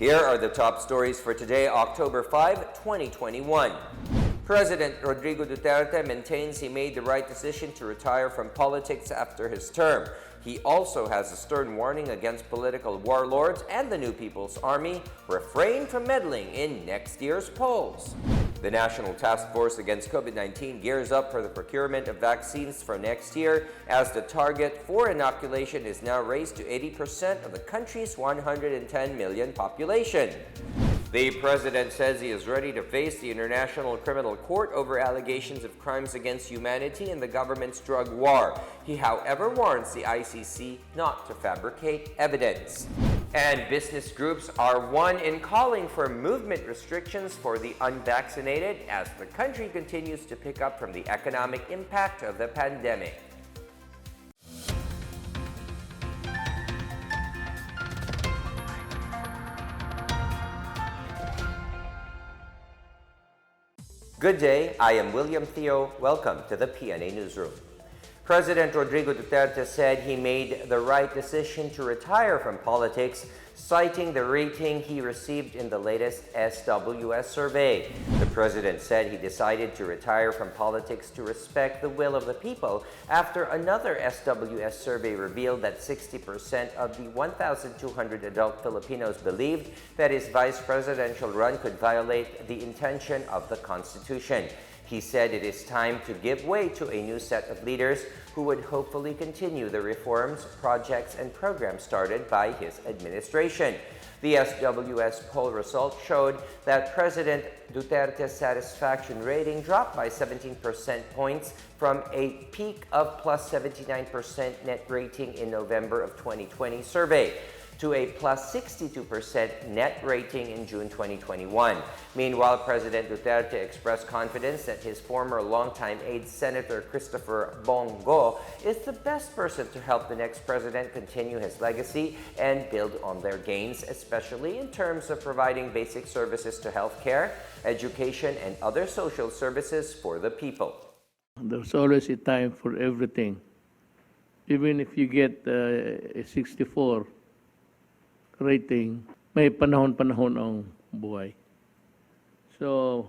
Here are the top stories for today, October 5, 2021. President Rodrigo Duterte maintains he made the right decision to retire from politics after his term. He also has a stern warning against political warlords and the New People's Army. Refrain from meddling in next year's polls. The National Task Force Against COVID-19 gears up for the procurement of vaccines for next year as the target for inoculation is now raised to 80% of the country's 110 million population. The president says he is ready to face the International Criminal Court over allegations of crimes against humanity in the government's drug war. He, however, warns the ICC not to fabricate evidence. And business groups are one in calling for movement restrictions for the unvaccinated as the country continues to pick up from the economic impact of the pandemic. Good day, I am William Theo. Welcome to the PNA Newsroom. President Rodrigo Duterte said he made the right decision to retire from politics, citing the rating he received in the latest SWS survey. The president said he decided to retire from politics to respect the will of the people after another SWS survey revealed that 60% of the 1,200 adult Filipinos believed that his vice presidential run could violate the intention of the Constitution. He said it is time to give way to a new set of leaders who would hopefully continue the reforms, projects, and programs started by his administration. The SWS poll result showed that President Duterte's satisfaction rating dropped by 17% points from a peak of plus 79% net rating in November of 2020 survey to a plus 62% net rating in June 2021. Meanwhile, President Duterte expressed confidence that his former longtime aide, Senator Christopher Bongo, is the best person to help the next president continue his legacy and build on their gains, especially in terms of providing basic services to healthcare, education, and other social services for the people. There's always a time for everything. Even if you get a 64 rating, may panahon-panahon ang buhay. So,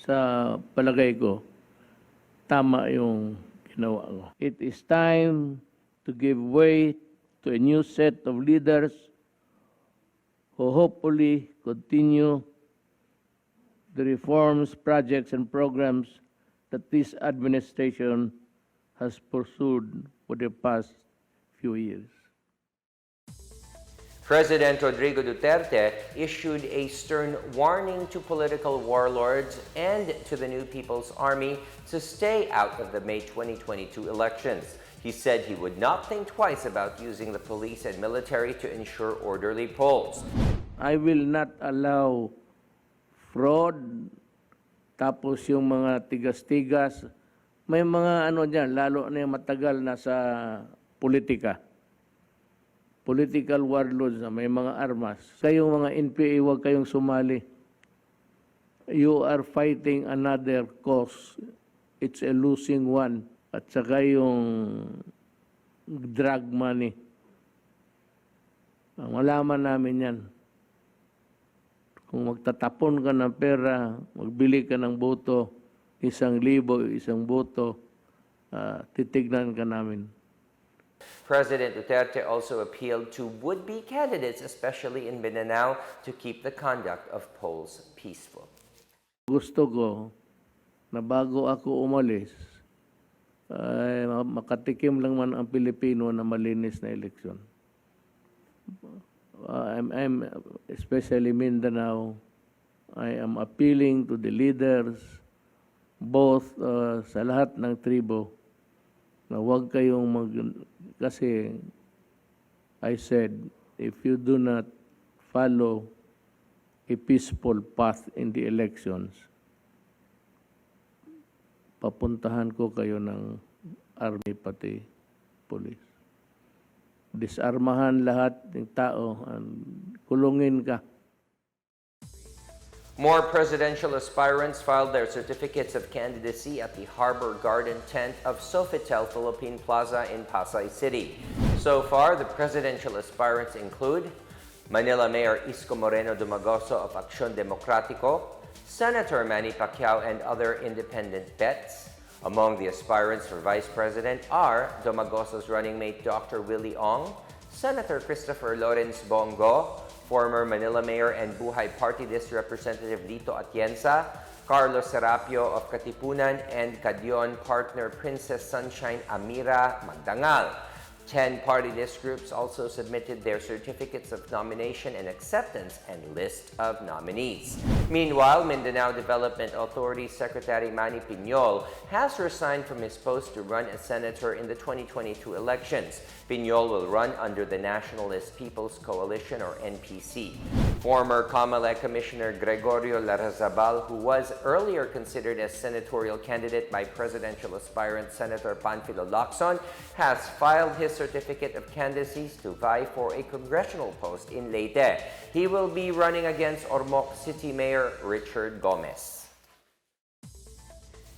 sa palagay ko, tama yung ginawa ko. It is time to give way to a new set of leaders who hopefully continue the reforms, projects, and programs that this administration has pursued for the past few years. President Rodrigo Duterte issued a stern warning to political warlords and to the New People's Army to stay out of the May 2022 elections. He said he would not think twice about using the police and military to ensure orderly polls. I will not allow fraud, tapos yung mga tigas-tigas. May mga ano dyan, lalo na yung matagal na sa politika. Political warlords na may mga armas. Kayong mga NPA, huwag kayong sumali. You are fighting another cause. It's a losing one. At saka yung drug money. Malaman namin yan. Kung magtatapon ka ng pera, magbili ka ng boto, 1,000, 1 boto, titignan ka namin. President Duterte also appealed to would-be candidates, especially in Mindanao, to keep the conduct of polls peaceful. Gusto ko na bago ako umalis, ay makatikim lang man ang Pilipino na malinis na eleksyon. I'm especially Mindanao, I am appealing to the leaders, both sa lahat ng tribo, na huwag kayong kasi I said, if you do not follow a peaceful path in the elections, papuntahan ko kayo ng army pati police. Disarmahan lahat ng tao, kulungin ka. More presidential aspirants filed their certificates of candidacy at the Harbor Garden tent of Sofitel Philippine Plaza in Pasay City. So far, the presidential aspirants include Manila Mayor Isko Moreno Dumagoso of Acción Democrático, Senator Manny Pacquiao, and other independent bets. Among the aspirants for Vice President are Dumagoso's running mate Dr. Willie Ong, Senator Christopher Lawrence Bongo, former Manila Mayor and Buhay Party List Representative Lito Atienza, Carlos Serapio of Katipunan, and Cadyon partner Princess Sunshine Amira Magdangal. 10 party list groups also submitted their certificates of nomination and acceptance and list of nominees. Meanwhile, Mindanao Development Authority Secretary Manny Piñol has resigned from his post to run as senator in the 2022 elections. Piñol will run under the Nationalist People's Coalition or NPC. Former COMELEC Commissioner Gregorio Larrazabal, who was earlier considered as senatorial candidate by presidential aspirant Senator Panfilo Lacson, has filed his certificate of candidacy to vie for a congressional post in Leyte. He will be running against Ormoc City Mayor Richard Gomez.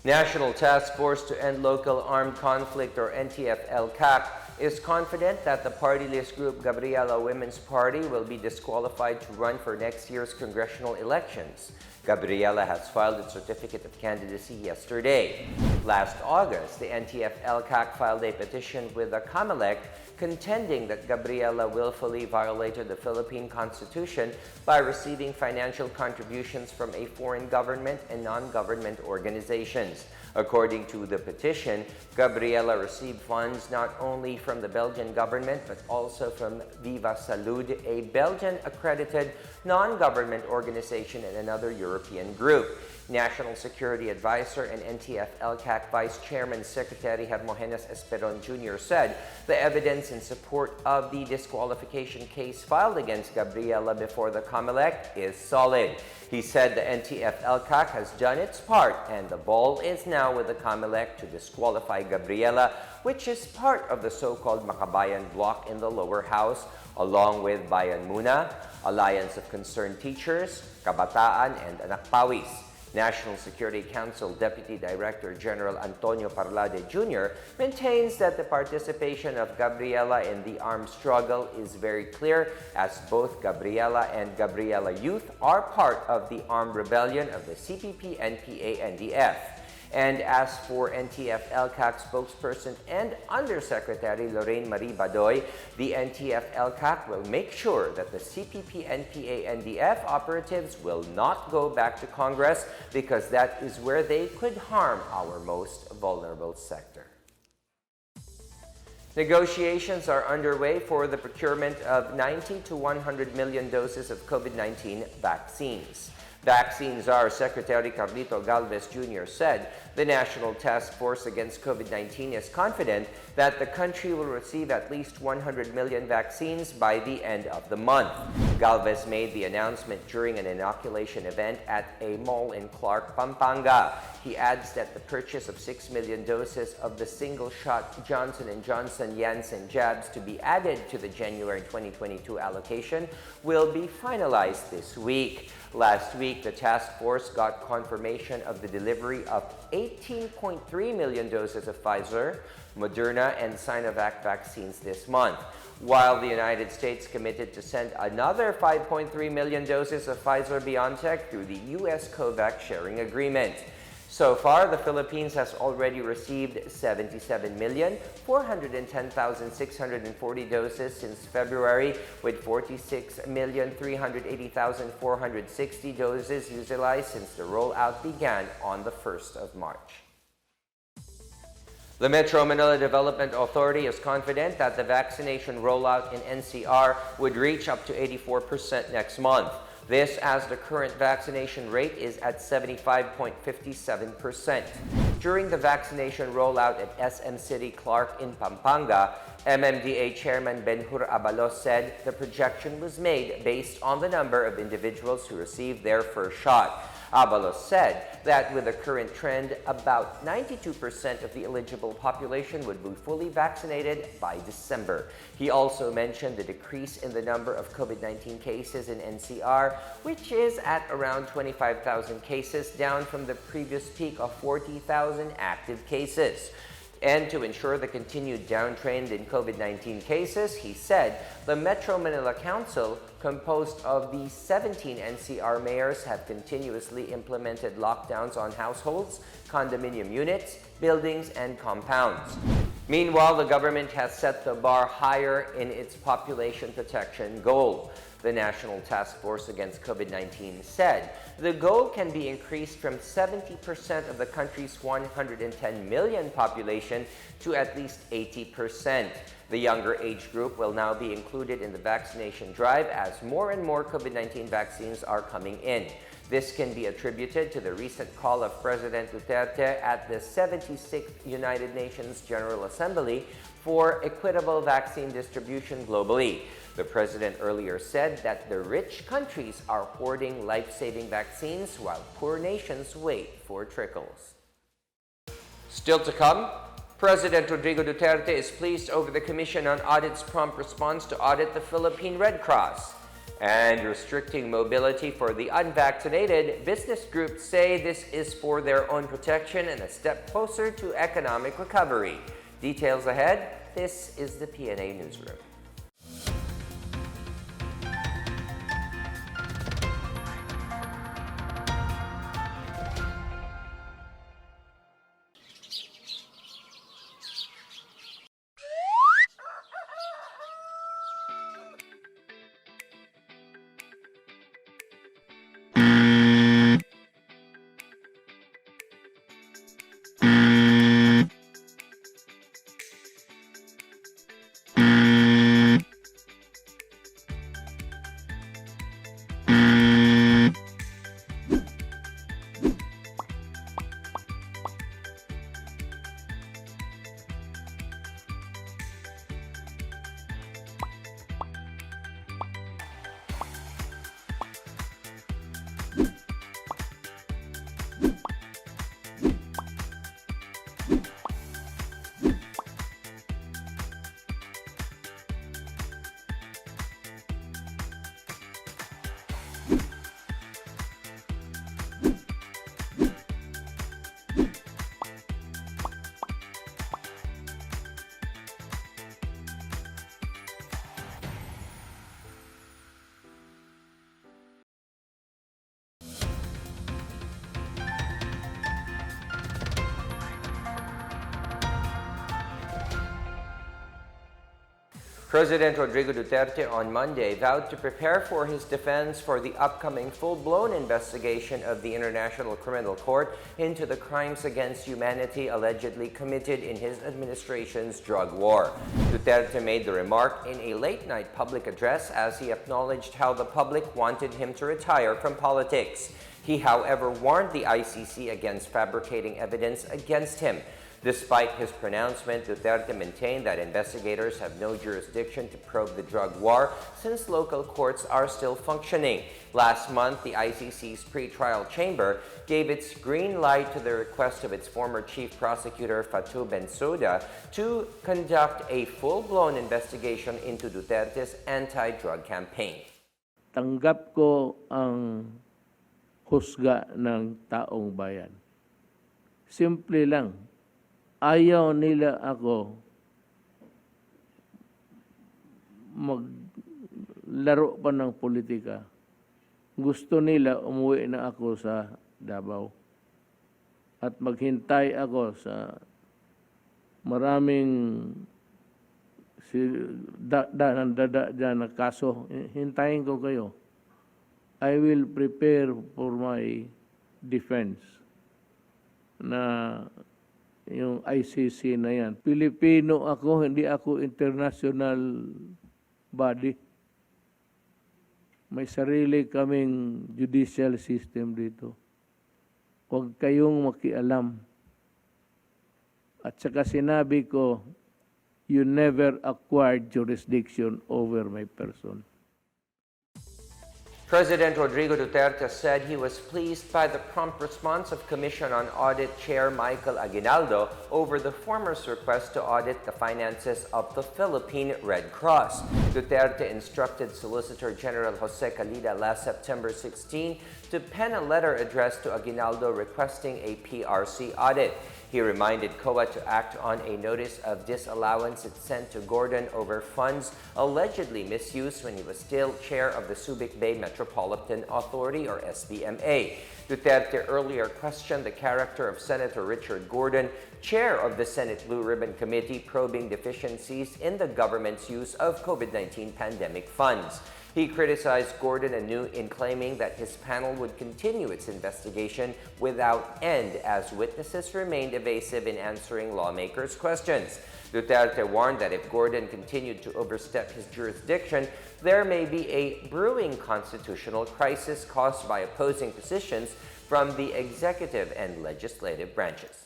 National Task Force to End Local Armed Conflict or NTF-LCAC is confident that the party list group Gabriela Women's Party will be disqualified to run for next year's congressional elections. Gabriela has filed its certificate of candidacy yesterday. Last August, the NTF-LCAC filed a petition with the COMELEC contending that Gabriela willfully violated the Philippine Constitution by receiving financial contributions from a foreign government and non-government organizations. According to the petition, Gabriela received funds not only from the Belgian government but also from Viva Salud, a Belgian-accredited non-government organization and another European group. National Security Advisor and NTF-LCAC Vice Chairman Secretary Hermogenes Esperon Jr. said the evidence in support of the disqualification case filed against Gabriela before the COMELEC is solid. He said the NTF-LCAC has done its part and the ball is now with the COMELEC to disqualify Gabriela, which is part of the so-called Makabayan bloc in the lower house, along with Bayan Muna, Alliance of Concerned Teachers, Kabataan, and Anak Pawis. National Security Council Deputy Director General Antonio Parlade Jr. maintains that the participation of Gabriela in the armed struggle is very clear, as both Gabriela and Gabriela Youth are part of the armed rebellion of the CPP, NPA, NDF. And as for NTF-LCAC spokesperson and Undersecretary Lorraine Marie Badoy, the NTF-LCAC will make sure that the CPP, NPA, NDF operatives will not go back to Congress because that is where they could harm our most vulnerable sector. Negotiations are underway for the procurement of 90 to 100 million doses of COVID-19 vaccines. Vaccine Czar Secretary Carlito Galvez Jr. said the National Task Force Against COVID-19 is confident that the country will receive at least 100 million vaccines by the end of the month. Galvez made the announcement during an inoculation event at a mall in Clark, Pampanga. He adds that the purchase of 6 million doses of the single-shot Johnson & Johnson Janssen jabs to be added to the January 2022 allocation will be finalized this week. Last week, the task force got confirmation of the delivery of 18.3 million doses of Pfizer, Moderna, and Sinovac vaccines this month, while the United States committed to send another 5.3 million doses of Pfizer-BioNTech through the U.S. COVAX sharing agreement. So far, the Philippines has already received 77,410,640 doses since February, with 46,380,460 doses utilized since the rollout began on the 1st of March. The Metro Manila Development Authority is confident that the vaccination rollout in NCR would reach up to 84% next month. This as the current vaccination rate is at 75.57%. During the vaccination rollout at SM City Clark in Pampanga, MMDA Chairman Benhur Abalos said the projection was made based on the number of individuals who received their first shot. Abalos said that with the current trend, about 92% of the eligible population would be fully vaccinated by December. He also mentioned the decrease in the number of COVID-19 cases in NCR, which is at around 25,000 cases, down from the previous peak of 40,000 active cases. And to ensure the continued downtrend in COVID-19 cases, he said the Metro Manila Council, composed of the 17 NCR mayors, have continuously implemented lockdowns on households, condominium units, buildings, and compounds. Meanwhile, the government has set the bar higher in its population protection goal. The National Task Force Against COVID-19 said the goal can be increased from 70% of the country's 110 million population to at least 80%. The younger age group will now be included in the vaccination drive as more and more COVID-19 vaccines are coming in. This can be attributed to the recent call of President Duterte at the 76th United Nations General Assembly for equitable vaccine distribution globally. The president earlier said that the rich countries are hoarding life-saving vaccines while poor nations wait for trickles. Still to come, President Rodrigo Duterte is pleased over the Commission on Audit's prompt response to audit the Philippine Red Cross. And restricting mobility for the unvaccinated, business groups say this is for their own protection and a step closer to economic recovery. Details ahead. This is the PNA Newsroom. President Rodrigo Duterte on Monday vowed to prepare for his defense for the upcoming full-blown investigation of the International Criminal Court into the crimes against humanity allegedly committed in his administration's drug war. Duterte made the remark in a late-night public address as he acknowledged how the public wanted him to retire from politics. He, however, warned the ICC against fabricating evidence against him. Despite his pronouncement, Duterte maintained that investigators have no jurisdiction to probe the drug war since local courts are still functioning. Last month, the ICC's pretrial chamber gave its green light to the request of its former chief prosecutor Fatou Bensouda to conduct a full-blown investigation into Duterte's anti-drug campaign. Tanggap ko ang husga ng taong bayan. Simple lang. Ayaw nila ako maglaro pa ng politika. Gusto nila umuwi na ako sa Davao. At maghintay ako sa maraming dyan na kaso. Hintayin ko kayo. I will prepare for my defense na yung ICC na yan. Pilipino ako, hindi ako international body. May sarili kaming judicial system dito. Huwag kayong makialam. At saka sinabi ko, you never acquired jurisdiction over my person. President Rodrigo Duterte said he was pleased by the prompt response of Commission on Audit Chair Michael Aguinaldo over the former's request to audit the finances of the Philippine Red Cross. Duterte instructed Solicitor General Jose Calida last September 16 to pen a letter addressed to Aguinaldo requesting a PRC audit. He reminded COA to act on a notice of disallowance it sent to Gordon over funds allegedly misused when he was still chair of the Subic Bay Metropolitan Authority, or SBMA. Duterte earlier questioned the character of Senator Richard Gordon, chair of the Senate Blue Ribbon Committee probing deficiencies in the government's use of COVID-19 pandemic funds. He criticized Gordon anew in claiming that his panel would continue its investigation without end as witnesses remained evasive in answering lawmakers' questions. Duterte warned that if Gordon continued to overstep his jurisdiction, there may be a brewing constitutional crisis caused by opposing positions from the executive and legislative branches.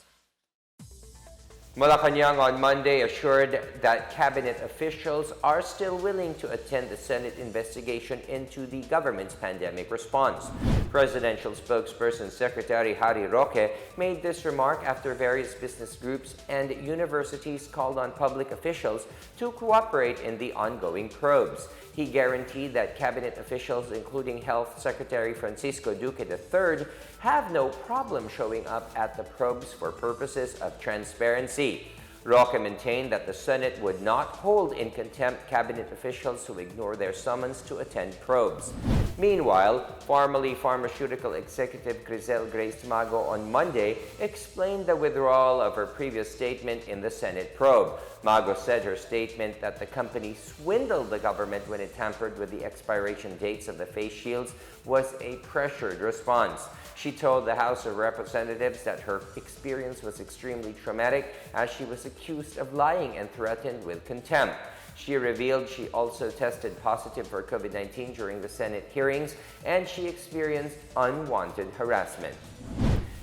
Malacanang on Monday assured that cabinet officials are still willing to attend the Senate investigation into the government's pandemic response. Presidential spokesperson Secretary Harry Roque made this remark after various business groups and universities called on public officials to cooperate in the ongoing probes. He guaranteed that cabinet officials, including Health Secretary Francisco Duque III, have no problem showing up at the probes for purposes of transparency. Roque maintained that the Senate would not hold in contempt cabinet officials who ignore their summons to attend probes. Meanwhile, formerly pharmaceutical executive Crisel Grace Mago on Monday explained the withdrawal of her previous statement in the Senate probe. Mago said her statement that the company swindled the government when it tampered with the expiration dates of the face shields was a pressured response. She told the House of Representatives that her experience was extremely traumatic as she was accused of lying and threatened with contempt. She revealed she also tested positive for COVID-19 during the Senate hearings and she experienced unwanted harassment.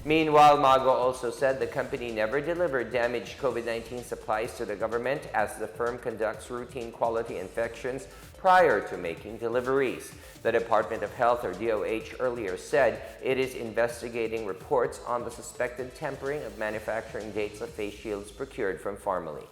Meanwhile, Mago also said the company never delivered damaged COVID-19 supplies to the government as the firm conducts routine quality inspections prior to making deliveries. The Department of Health, or DOH, earlier said it is investigating reports on the suspected tempering of manufacturing dates of face shields procured from Pharmaly.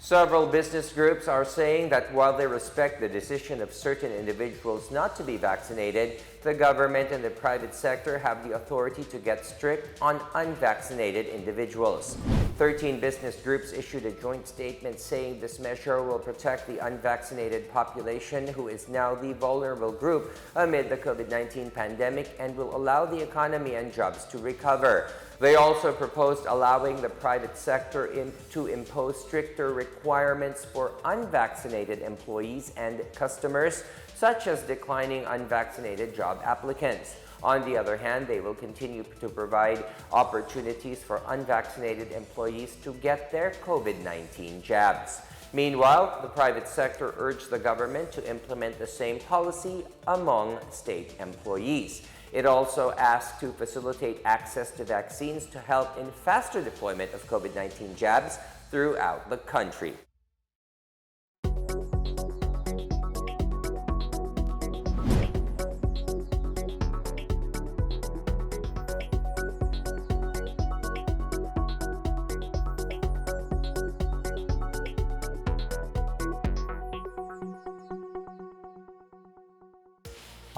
Several business groups are saying that while they respect the decision of certain individuals not to be vaccinated, the government and the private sector have the authority to get strict on unvaccinated individuals. 13 business groups issued a joint statement saying this measure will protect the unvaccinated population, who is now the vulnerable group amid the COVID-19 pandemic, and will allow the economy and jobs to recover. They also proposed allowing the private sector to impose stricter requirements for unvaccinated employees and customers, such as declining unvaccinated job applicants. On the other hand, they will continue to provide opportunities for unvaccinated employees to get their COVID-19 jabs. Meanwhile, the private sector urged the government to implement the same policy among state employees. It also asked to facilitate access to vaccines to help in faster deployment of COVID-19 jabs throughout the country.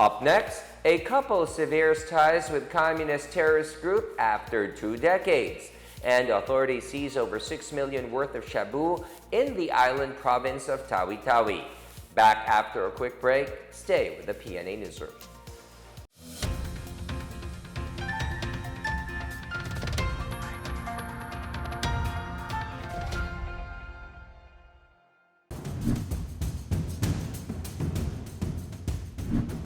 Up next, a couple severes ties with communist terrorist group after 2 decades. And authorities seize over 6 million worth of shabu in the island province of Tawi-Tawi. Back after a quick break, stay with the PNA Newsroom.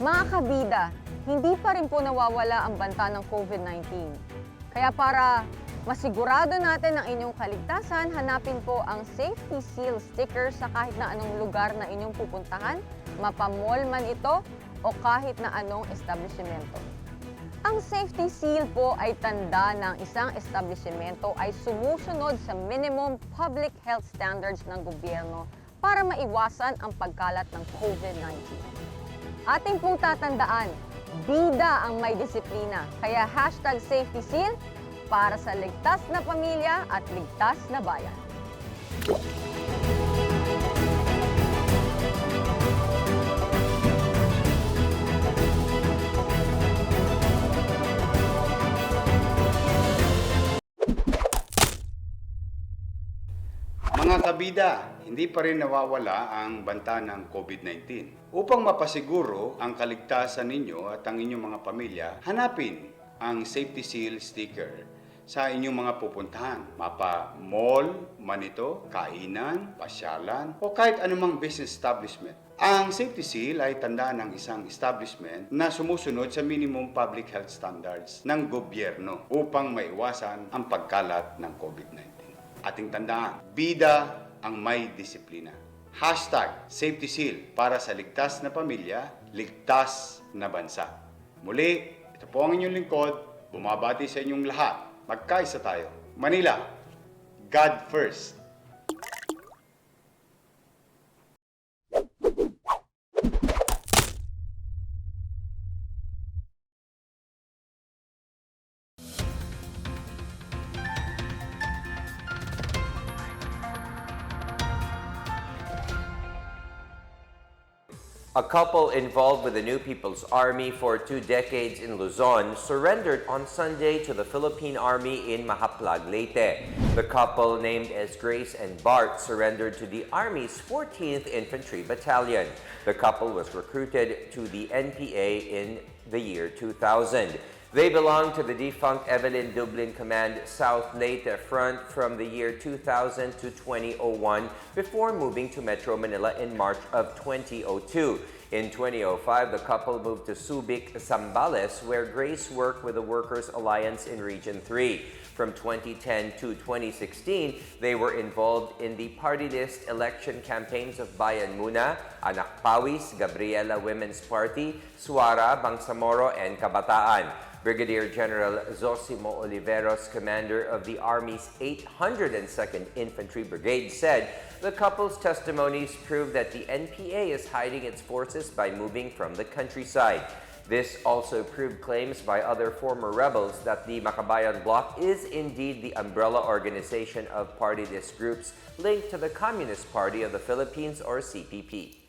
Mga kabida, hindi pa rin po nawawala ang banta ng COVID-19. Kaya para masigurado natin ang inyong kaligtasan, hanapin po ang safety seal sticker sa kahit na anong lugar na inyong pupuntahan, mapamall man ito o kahit na anong establishmento. Ang safety seal po ay tanda ng isang establishmento ay sumusunod sa minimum public health standards ng gobyerno para maiwasan ang pagkalat ng COVID-19. Ating pong tatandaan, bida ang may disiplina. Kaya #SafetySeal para sa ligtas na pamilya at ligtas na bayan. Mga bida, hindi pa rin nawawala ang banta ng COVID-19. Upang mapasiguro ang kaligtasan ninyo at ang inyong mga pamilya, hanapin ang safety seal sticker sa inyong mga pupuntahan. Mapa mall, man ito, kainan, pasyalan, o kahit anumang business establishment. Ang safety seal ay tandaan ng isang establishment na sumusunod sa minimum public health standards ng gobyerno upang maiwasan ang pagkalat ng COVID-19. Ating tandaan, bida ang may disiplina. #safety seal para sa ligtas na pamilya, ligtas na bansa. Muli, ito po ang inyong lingkod, bumabati sa inyong lahat. Magkaisa tayo. Manila, God first. A couple involved with the New People's Army for 2 decades in Luzon surrendered on Sunday to the Philippine Army in Mahaplag, Leyte. The couple, named as Grace and Bart, surrendered to the Army's 14th Infantry Battalion. The couple was recruited to the NPA in the year 2000. They belong to the defunct Evelyn Dublin Command South Leyte Front from the year 2000 to 2001 before moving to Metro Manila in March of 2002. In 2005, the couple moved to Subic, Zambales, where Grace worked with the Workers' Alliance in Region 3. From 2010 to 2016, they were involved in the party list election campaigns of Bayan Muna, Anak Pawis, Gabriela Women's Party, Suara, Bangsamoro, and Kabataan. Brigadier General Zosimo Oliveros, commander of the Army's 802nd Infantry Brigade, said the couple's testimonies prove that the NPA is hiding its forces by moving from the countryside. This also proved claims by other former rebels that the Makabayan Bloc is indeed the umbrella organization of party list groups linked to the Communist Party of the Philippines, or CPP.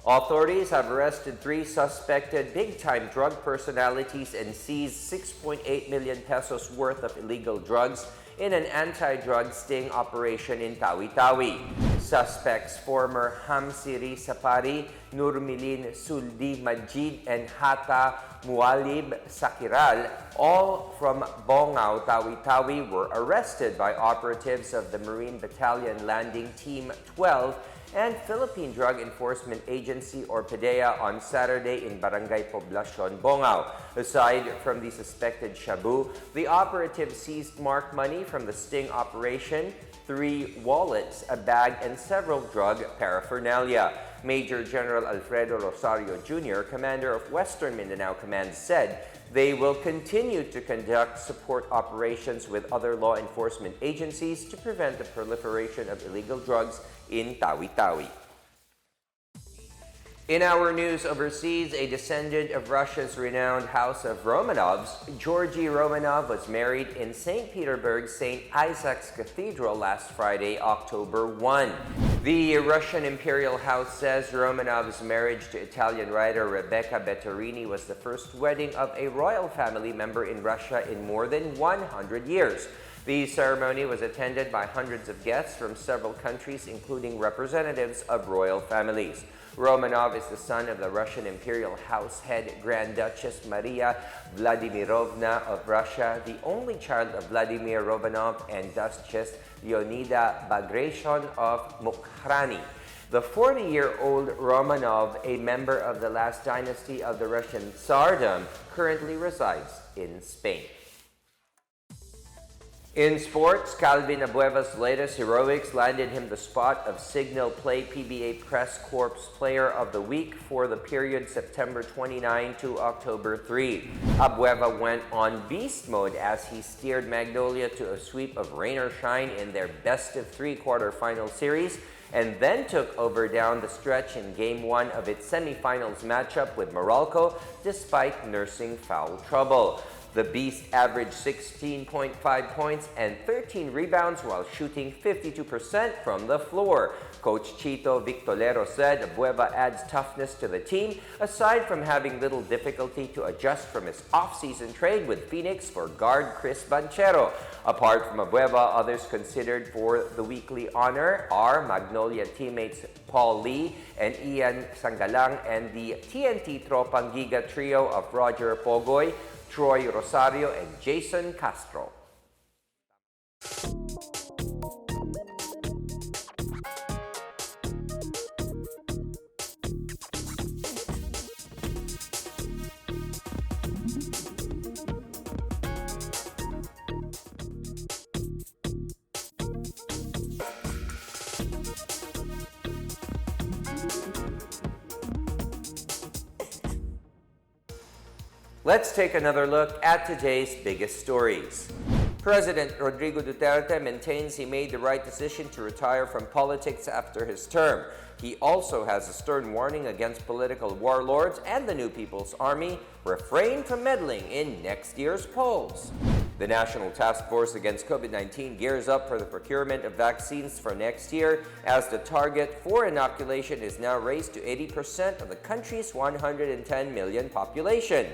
Authorities have arrested 3 suspected big-time drug personalities and seized 6.8 million pesos worth of illegal drugs in an anti-drug sting operation in Tawi-Tawi. Suspects former Hamsiri Sapari, Nurmilin Suldi Majid, and Hata Mualib Sakiral, all from Bongao, Tawi-Tawi, were arrested by operatives of the Marine Battalion Landing Team 12 and Philippine Drug Enforcement Agency, or PDEA, on Saturday in Barangay Poblacion, Bongao. Aside from the suspected shabu, the operatives seized marked money from the sting operation, 3 wallets, a bag, and several drug paraphernalia. Major General Alfredo Rosario Jr., commander of Western Mindanao Command, said they will continue to conduct support operations with other law enforcement agencies to prevent the proliferation of illegal drugs in Tawi-Tawi. In our news overseas, a descendant of Russia's renowned House of Romanovs, Georgy Romanov, was married in St. Petersburg's St. Isaac's Cathedral last Friday, October 1. The Russian Imperial House says Romanov's marriage to Italian writer Rebecca Bettorini was the first wedding of a royal family member in Russia in more than 100 years. The ceremony was attended by hundreds of guests from several countries, including representatives of royal families. Romanov is the son of the Russian Imperial House head Grand Duchess Maria Vladimirovna of Russia, the only child of Vladimir Romanov and Duchess Leonida Bagration of Mukhrani. The 40-year-old Romanov, a member of the last dynasty of the Russian Tsardom, currently resides in Spain. In sports, Calvin Abueva's latest heroics landed him the spot of Signal Play PBA Press Corps Player of the Week for the period September 29 to October 3. Abueva went on beast mode as he steered Magnolia to a sweep of rain or shine in their best-of-3 quarterfinal series, and then took over down the stretch in Game 1 of its semifinals matchup with Morocco despite nursing foul trouble. The Beast averaged 16.5 points and 13 rebounds while shooting 52% from the floor. Coach Chito Victolero said Abueva adds toughness to the team, aside from having little difficulty to adjust from his off-season trade with Phoenix for guard Chris Banchero. Apart from Abueva, others considered for the weekly honor are Magnolia teammates Paul Lee and Ian Sangalang and the TNT Tropang Giga trio of Roger Pogoy, Troy Rosario, and Jason Castro. Let's take another look at today's biggest stories. President Rodrigo Duterte maintains he made the right decision to retire from politics after his term. He also has a stern warning against political warlords and the New People's Army. Refrain from meddling in next year's polls. The National Task Force Against COVID-19 gears up for the procurement of vaccines for next year as the target for inoculation is now raised to 80% of the country's 110 million population.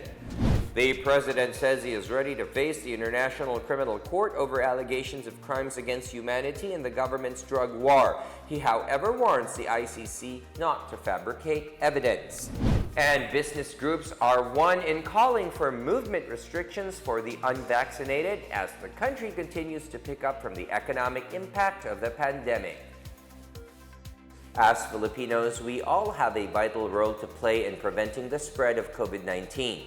The president says he is ready to face the International Criminal Court over allegations of crimes against humanity in the government's drug war. He, however, warns the ICC not to fabricate evidence. And business groups are one in calling for movement restrictions for the unvaccinated as the country continues to pick up from the economic impact of the pandemic. As Filipinos, we all have a vital role to play in preventing the spread of COVID-19.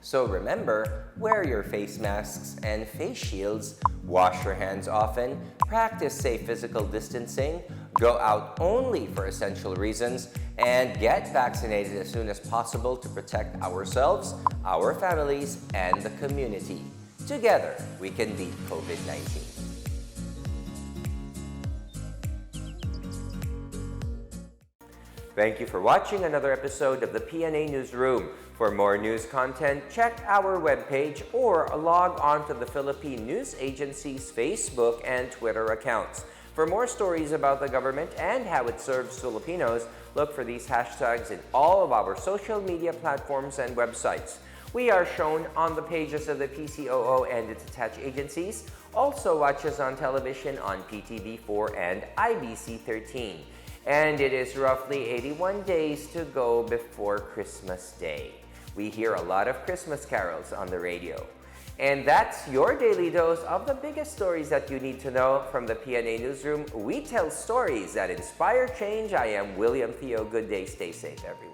So remember, wear your face masks and face shields, wash your hands often, practice safe physical distancing, go out only for essential reasons, and get vaccinated as soon as possible to protect ourselves, our families, and the community. Together, we can beat COVID-19. Thank you for watching another episode of the PNA Newsroom. For more news content, check our webpage or log on to the Philippine News Agency's Facebook and Twitter accounts. For more stories about the government and how it serves Filipinos, look for these hashtags in all of our social media platforms and websites. We are shown on the pages of the PCOO and its attached agencies. Also watch us on television on PTV4 and IBC13. And it is roughly 81 days to go before Christmas Day. We hear a lot of Christmas carols on the radio. And that's your daily dose of the biggest stories that you need to know from the PNA Newsroom. We tell stories that inspire change. I am William Theo. Good day. Stay safe, everyone.